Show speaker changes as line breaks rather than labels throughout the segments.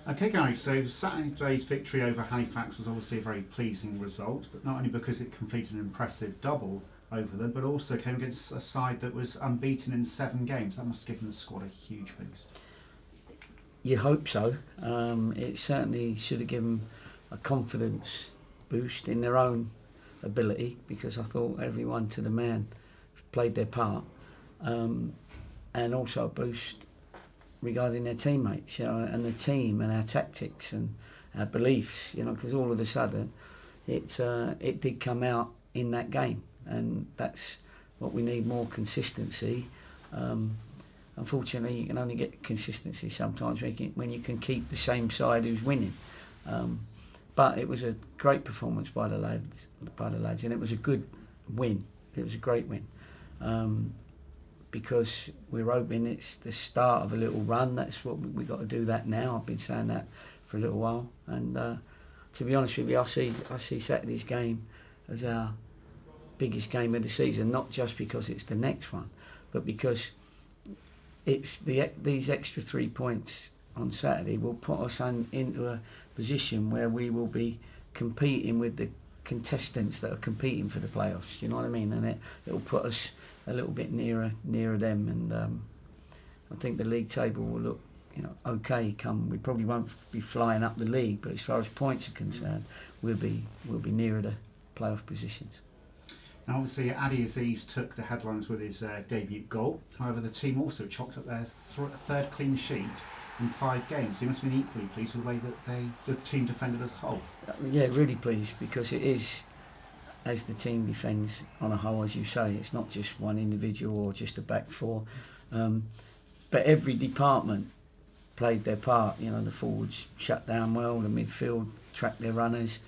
Okay guys, so Saturday's victory over Halifax was obviously a very pleasing result, but not only because it completed an impressive double over them, but also came against a side that was unbeaten in 7 games. That must have given the squad a huge boost.
You hope so. It certainly should have given a confidence boost in their own ability, because I thought everyone to the man played their part, and also a boost regarding their teammates, and the team and our tactics and our beliefs, because all of a sudden it did come out in that game, and that's what we need, more consistency. Unfortunately, you can only get consistency sometimes when you can keep the same side who's winning. But it was a great performance by the lads, and it was a good win. It was a great win. Because we're hoping it's the start of a little run. That's what we've got to do that now. I've been saying that for a little while, and to be honest with you, I see Saturday's game as our biggest game of the season, not just because it's the next one, but because it's these extra 3 points on Saturday will put us into a position where we will be competing with the contestants that are competing for the playoffs. You know what I mean? And it will put us a little bit nearer them, and I think the league table will look, okay. We probably won't be flying up the league, but as far as points are concerned, we'll be nearer the playoff positions.
Now, obviously, Adi Aziz took the headlines with his debut goal. However, the team also chalked up their third clean sheet in 5 games. So you must have been equally pleased with the way that the team defended as a whole. Yeah,
really pleased, because it is, as the team defends on a whole, as you say, it's not just one individual or just a back four, but every department played their part. The forwards shut down well, the midfield tracked their runners.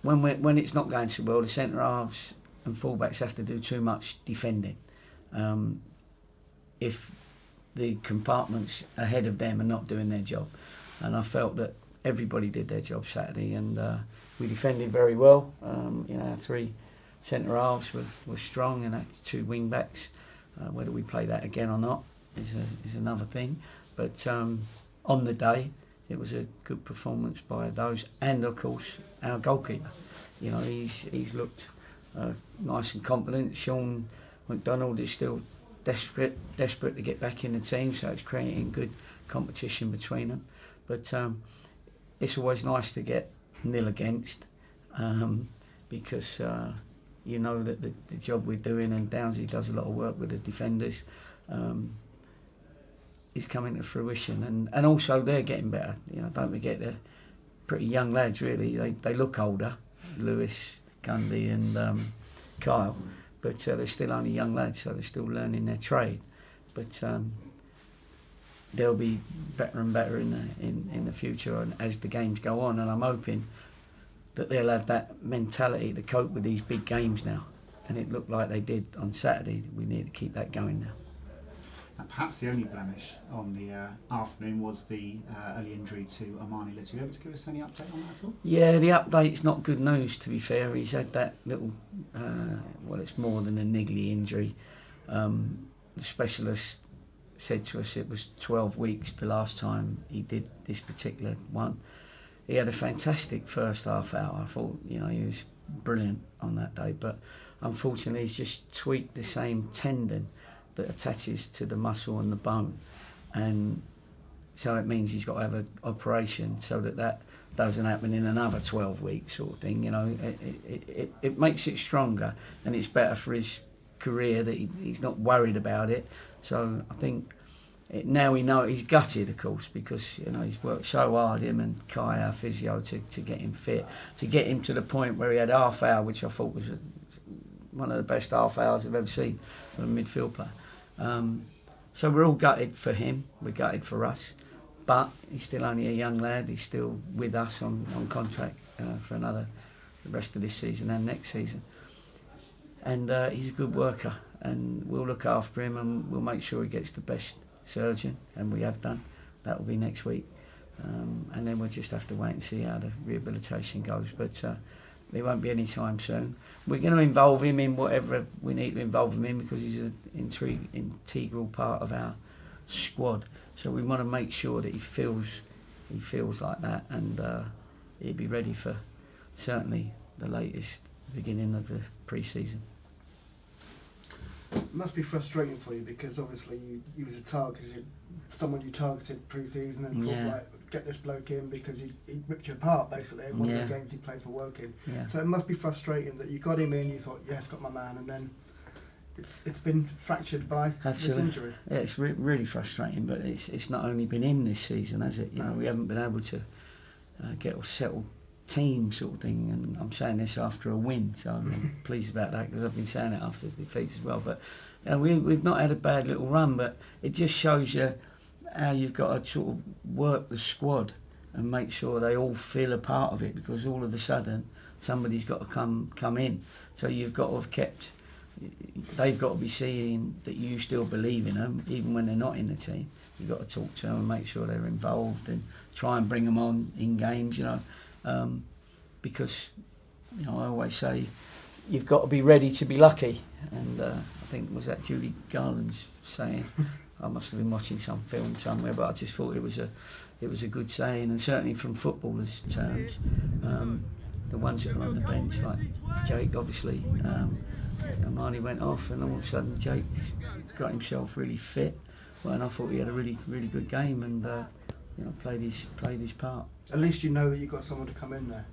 When it's not going so well, the centre halves and fullbacks have to do too much defending. If the compartments ahead of them are not doing their job, and I felt that everybody did their job Saturday, and we defended very well. Our 3 centre halves were strong, and our 2 wing backs. Whether we play that again or not is another thing. But on the day, it was a good performance by those, and of course our goalkeeper. He's looked nice and confident. Sean McDonald is still desperate to get back in the team, so it's creating good competition between them. But it's always nice to get nil against, because that the job we're doing, and Downsy does a lot of work with the defenders, is coming to fruition, and also they're getting better. Don't forget, they're pretty young lads really. They look older, Lewis, Gundy and Kyle, but they're still only young lads, so they're still learning their trade. But they'll be better and better in the future, and as the games go on, and I'm hoping that they'll have that mentality to cope with these big games now, and it looked like they did on Saturday. We need to keep that going now.
And perhaps the only blemish on the afternoon was the early injury to Armani Little. Are you able to give us any update on that at all? Yeah,
the update's not good news, to be fair. He's had that little, it's more than a niggly injury. The specialist said to us it was 12 weeks the last time he did this particular one. He had a fantastic first half hour. I thought, he was brilliant on that day, but unfortunately he's just tweaked the same tendon that attaches to the muscle and the bone, and so it means he's got to have an operation so that doesn't happen in another 12 weeks sort of thing. It makes it stronger, and it's better for his career that he's not worried about it. So I think now we know he's gutted, of course, because he's worked so hard, him and Kai, our physio, to get him fit, to get him to the point where he had half hour, which I thought was one of the best half hours I've ever seen for a midfield player. So we're all gutted for him, we're gutted for us, but he's still only a young lad. He's still with us on contract for the rest of this season and next season, and he's a good worker, and we'll look after him, and we'll make sure he gets the best surgeon, and we have done. That will be next week, and then we'll just have to wait and see how the rehabilitation goes. But it won't be any time soon. We're going to involve him in whatever we need to involve him in, because he's an integral part of our squad. So we want to make sure that he feels like that, and he'll be ready for certainly the latest beginning of the pre-season.
It must be frustrating for you, because obviously you was a target, someone you targeted pre-season and thought, right, get this bloke in, because he ripped you apart basically in one of the games he played for Woking. So it must be frustrating that you got him in, you thought, yes, got my man, and then it's been fractured by this injury.
Yeah, it's really frustrating, but it's not only been him this season, has it? You know, we haven't been able to get a settled team sort of thing, and I'm saying this after a win, so I'm pleased about that, because I've been saying it after the defeats as well. But you know, we've not had a bad little run, but it just shows you how you've got to sort of work the squad and make sure they all feel a part of it, because all of a sudden somebody's got to come in. So you've got to have they've got to be seeing that you still believe in them, even when they're not in the team. You've got to talk to them and make sure they're involved, and try and bring them on in games, you know. Because, you know, I always say you've got to be ready to be lucky, and I think, was that Julie Garland's saying? I must have been watching some film somewhere, but I just thought it was a good saying, and certainly from footballers' terms, the ones that are on the bench, like Jake, obviously, Marnie went off, and all of a sudden Jake got himself really fit. Well, and I thought he had a really good game, and you know, played his part.
At least you know that you've got someone to come in there.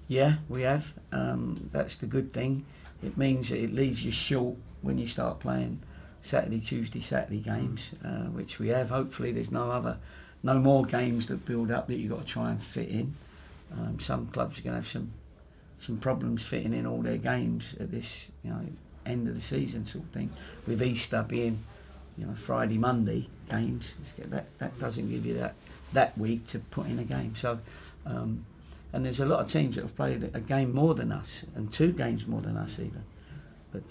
Yeah, we have. That's the good thing. It means that it leaves you short when you start playing Tuesday, Saturday games, which we have. Hopefully, there's no more games that build up that you've got to try and fit in. Some clubs are going to have some problems fitting in all their games at this, you know, end of the season sort of thing. With Easter being, you know, Friday, Monday games, that doesn't give you that week to put in a game. So, and there's a lot of teams that have played a game more than us, and 2 games more than us even. But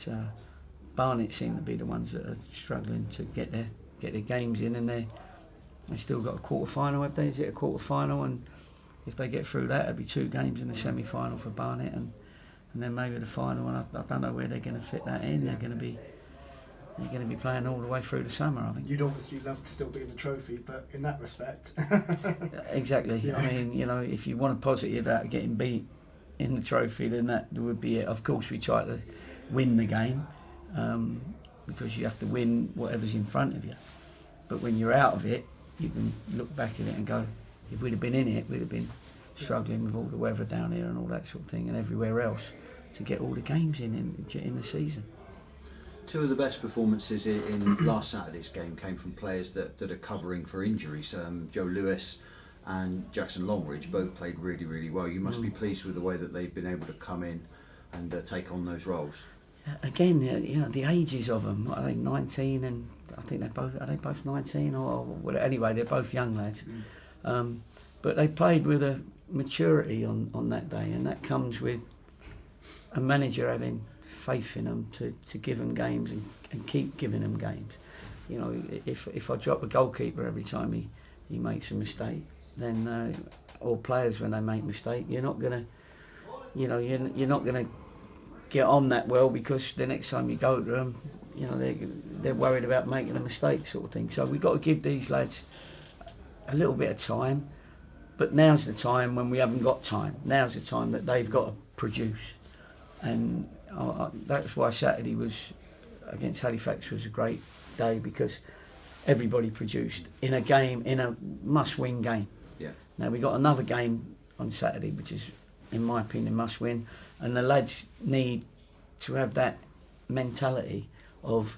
Barnet seem to be the ones that are struggling to get their games in, and they still got a quarter final, have they? Is it a quarter final? And if they get through that, it'll be 2 games in the semi-final for Barnet, and then maybe the final. And I don't know where they're going to fit that in. They're going to be playing all the way through the summer, I think.
You'd obviously love to still be in the trophy, but in that respect.
Exactly.
Yeah.
I mean, you know, if you want a positive out of getting beat in the trophy, then that would be it. Of course, we try to win the game, because you have to win whatever's in front of you. But when you're out of it, you can look back at it and go, if we'd have been in it, we'd have been struggling with all the weather down here and all that sort of thing, and everywhere else, to get all the games in the season.
2 of the best performances in last Saturday's game came from players that are covering for injuries. Joe Lewis and Jackson Longridge both played really well. You must be pleased with the way that they've been able to come in and take on those roles.
Again, you know, the ages of them. Are they 19 and I think are they both 19 or whatever? Anyway, they're both young lads. But they played with a maturity on that day, and that comes with a manager having faith in them to give them games and keep giving them games. You know, if I drop a goalkeeper every time he makes a mistake, then or players when they make a mistake, you're not gonna get on that well, because the next time you go to them, you know, they're worried about making a mistake sort of thing. So we've got to give these lads a little bit of time, but now's the time when we haven't got time. Now's the time that they've got to produce, and that's why Saturday against Halifax was a great day, because everybody produced in a must-win game.
Yeah.
Now we got another game on Saturday, which is, in my opinion, must-win, and the lads need to have that mentality of,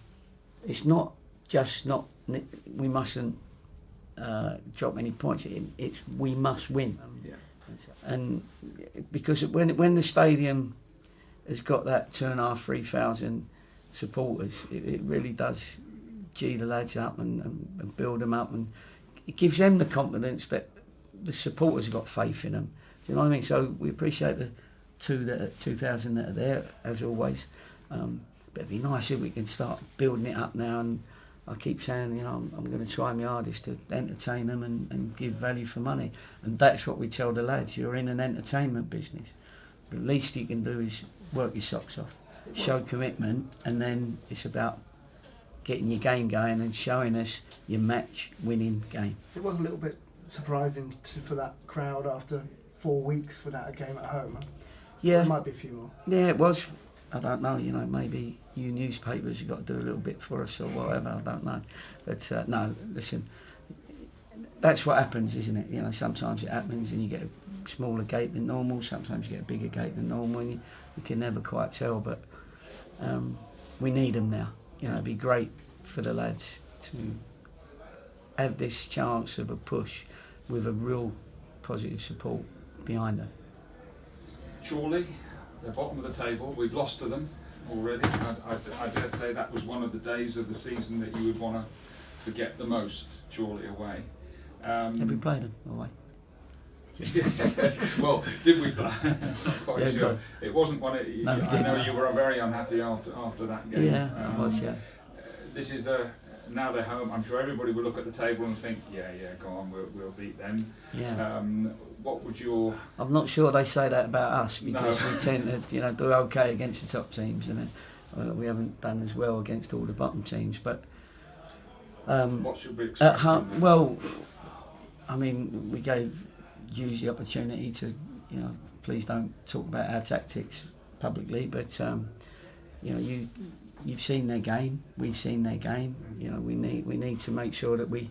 it's not just we mustn't drop any points. It's we must win.
Yeah.
And because when the stadium has got that 2,500-3,000 supporters, it really does gee the lads up and build them up, and it gives them the confidence that the supporters have got faith in them. Do you know what I mean? So we appreciate the 2,000 that are there, as always. But it'd be nice if we can start building it up now, and I keep saying, I'm going to try my hardest to entertain them and give value for money. And that's what we tell the lads. You're in an entertainment business. The least you can do is work your socks off, show commitment, and then it's about getting your game going and showing us your match-winning game.
It was a little bit surprising for that crowd after 4 weeks without a game at home.
Yeah.
There might be a few more.
Yeah, it was. I don't know, maybe you newspapers have got to do a little bit for us or whatever, I don't know. But no, listen, that's what happens, isn't it? Sometimes it happens and you get a smaller gate than normal, sometimes you get a bigger gate than normal, and you can never quite tell, but we need them now. It'd be great for the lads to have this chance of a push with a real positive support behind them.
Chorley, they're bottom of the table. We've lost to them already. I dare say that was one of the days of the season that you would want to forget the most. Chorley away.
Have we played them away?
Well, did we play? Not quite
Yeah,
sure. It wasn't one.
No, we
I
didn't.
know you were very unhappy after that game.
Yeah, I was. Yeah.
This is now they're home. I'm sure everybody will look at the table and think, yeah, go on, we'll beat them.
Yeah.
What would your?
I'm not sure they say that about us because
No.
we tend to, do okay against the top teams, and then we haven't done as well against all the bottom teams. But
What should we expect?
well, I mean, we gave Hughes the opportunity to, please don't talk about our tactics publicly, but you've seen their game, we've seen their game. We need to make sure that we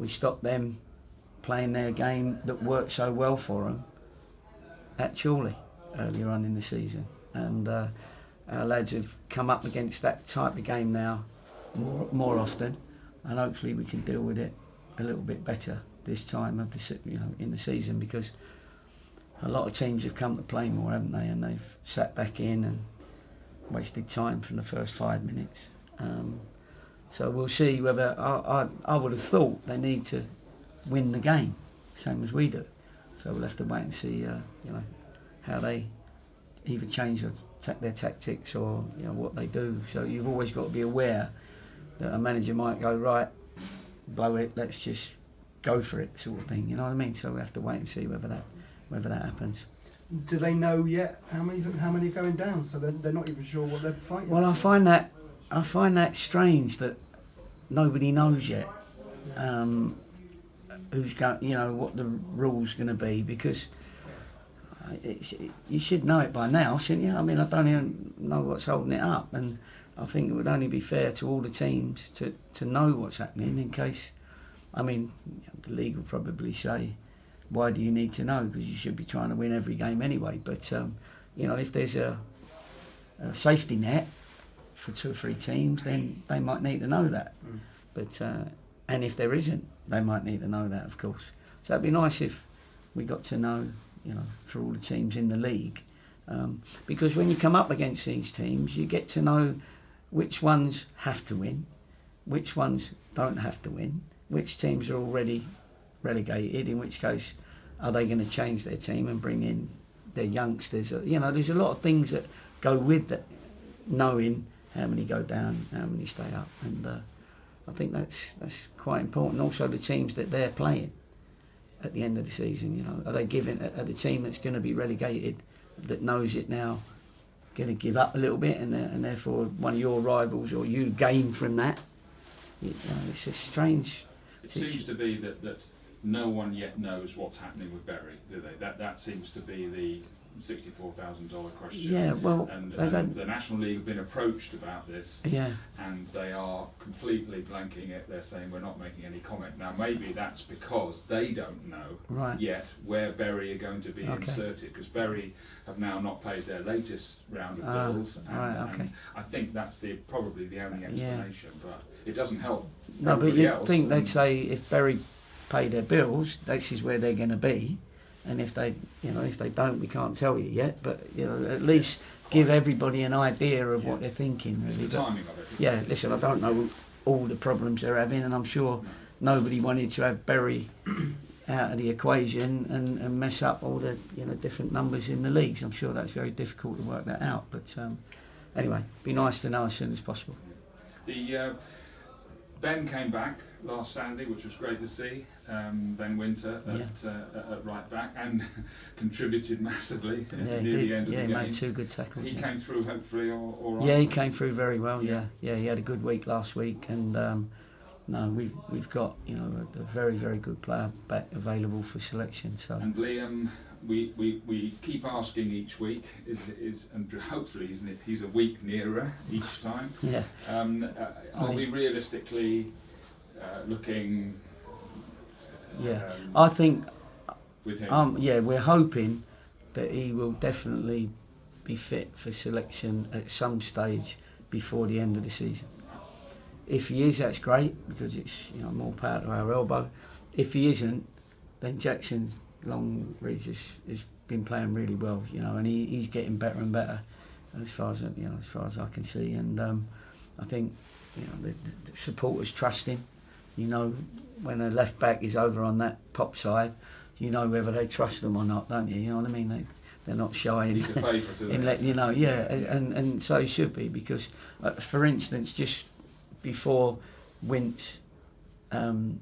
stop them playing their game that worked so well for them at Chorley earlier on in the season, and our lads have come up against that type of game now more often, and hopefully we can deal with it a little bit better this time of the in the season, because a lot of teams have come to play more, haven't they, and they've sat back in and wasted time from the first 5 minutes. So we'll see whether I would have thought they need to win the game, same as we do. So we'll have to wait and see, how they either change their tactics or what they do. So you've always got to be aware that a manager might go, right, blow it, let's just go for it, sort of thing. You know what I mean? So we have to wait and see whether that happens.
Do they know yet how many are going down? So they're not even sure what they're fighting.
Well, I find that strange that nobody knows yet who's going, what the rule's going to be, because you should know it by now, shouldn't you? I mean, I don't even know what's holding it up, and I think it would only be fair to all the teams to know what's happening in case. I mean, the league will probably say, why do you need to know? Because you should be trying to win every game anyway. But, if there's a safety net for 2 or 3 teams, then they might need to know that. But and if there isn't, they might need to know that, of course. So it'd be nice if we got to know, for all the teams in the league. Because when you come up against these teams, you get to know which ones have to win, which ones don't have to win, which teams are already relegated, in which case are they going to change their team and bring in their youngsters. There's a lot of things that go with that, knowing how many go down, how many stay up, and I think that's quite important. Also the teams that they're playing at the end of the season, are they are the team that's going to be relegated, that knows it now, going to give up a little bit, and therefore one of your rivals or you gain from that? It's a strange.
It seems to be that no one yet knows what's happening with Bury, do they? That seems to be the $64,000 question.
Yeah, well,
and the National League have been approached about this, and they are completely blanking it. They're saying we're not making any comment. Now maybe that's because they don't know yet where Bury are going to be inserted, because Bury have now not paid their latest round of bills, and I think that's probably the only explanation. But it doesn't help.
No, but you'd think they'd say if Bury pay their bills, this is where they're going to be. And if they don't, we can't tell you yet. But at least give everybody an idea of what they're thinking. Really,
the timing of it.
Yeah, listen, I don't know all the problems they're having, and I'm sure nobody wanted to have Bury out of the equation and mess up all the different numbers in the leagues. I'm sure that's very difficult to work that out. But anyway, be nice to know as soon as possible.
Ben came back last Saturday, which was great to see. Ben Winter at right back and contributed massively near the end of the game.
He made 2 good tackles.
He came through hopefully all right.
Yeah, he came through very well. Yeah, he had a good week last week, and we've got a very, very good player back available for selection. So.
And Liam, we keep asking each week, and hopefully he's a week nearer each time.
Yeah.
Are we realistically looking?
I think.
With him.
We're hoping that he will definitely be fit for selection at some stage before the end of the season. If he is, that's great, because it's more power to our elbow. If he isn't, then Jackson Longridge has been playing really well, and he's getting better and better as far as I can see. And I think the supporters trust him. When a left back is over on that pop side, whether they trust them or not, don't you? You know what I mean? They're not shy in letting and so he should be, because for instance, just before Wintz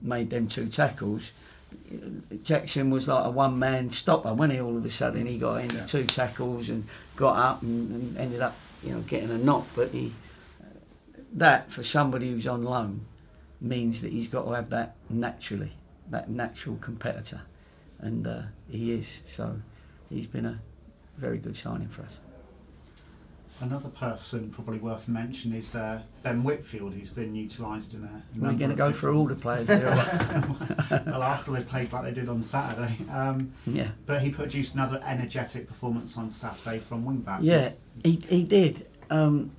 made them 2 tackles, Jackson was like a one-man stopper, wasn't he? All of a sudden he got into 2 tackles and got up and ended up getting a knock. But that for somebody who's on loan means that he's got to have that naturally, that natural competitor, and he is. So he's been a very good signing for us.
Another person probably worth mentioning is Ben Whitfield, who's been utilised in a
We're going to go through all the players there.
Well, after they played like they did on Saturday. But he produced another energetic performance on Saturday from wing back.
Yeah, he did. I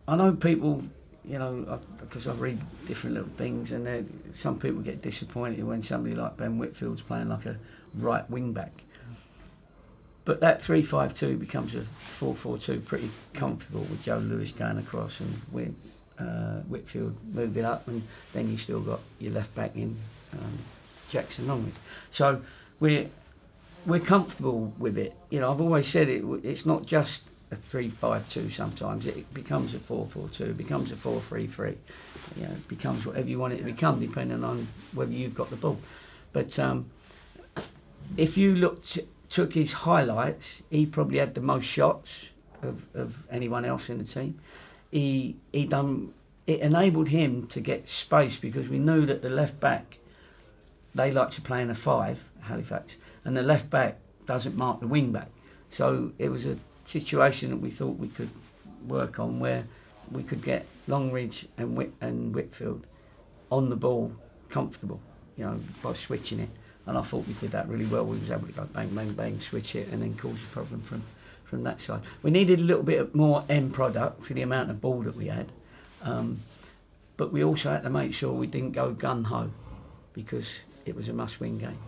know people, because I read different little things, and some people get disappointed when somebody like Ben Whitfield's playing like a right wing back. But that 3-5-2 becomes a 4-4-2, pretty comfortable, with Joe Lewis going across and Whitfield moving up, and then you still got your left back in Jackson Longridge. So we're comfortable with it. I've always said it's not just a 3-5-2. Sometimes it becomes a 4-4-2, it becomes a 4-3-3. It becomes whatever you want it to become, depending on whether you've got the ball. But if you took his highlights, he probably had the most shots of anyone else in the team. It enabled him to get space, because we knew that the left back, they like to play in a 5, Halifax, and the left back doesn't mark the wing back. So it was a situation that we thought we could work on, where we could get Longridge and Whitfield on the ball comfortable, by switching it. And I thought we did that really well. We was able to go bang, bang, bang, switch it, and then cause a problem from that side. We needed a little bit more end product for the amount of ball that we had, but we also had to make sure we didn't go gun-ho, because it was a must-win game.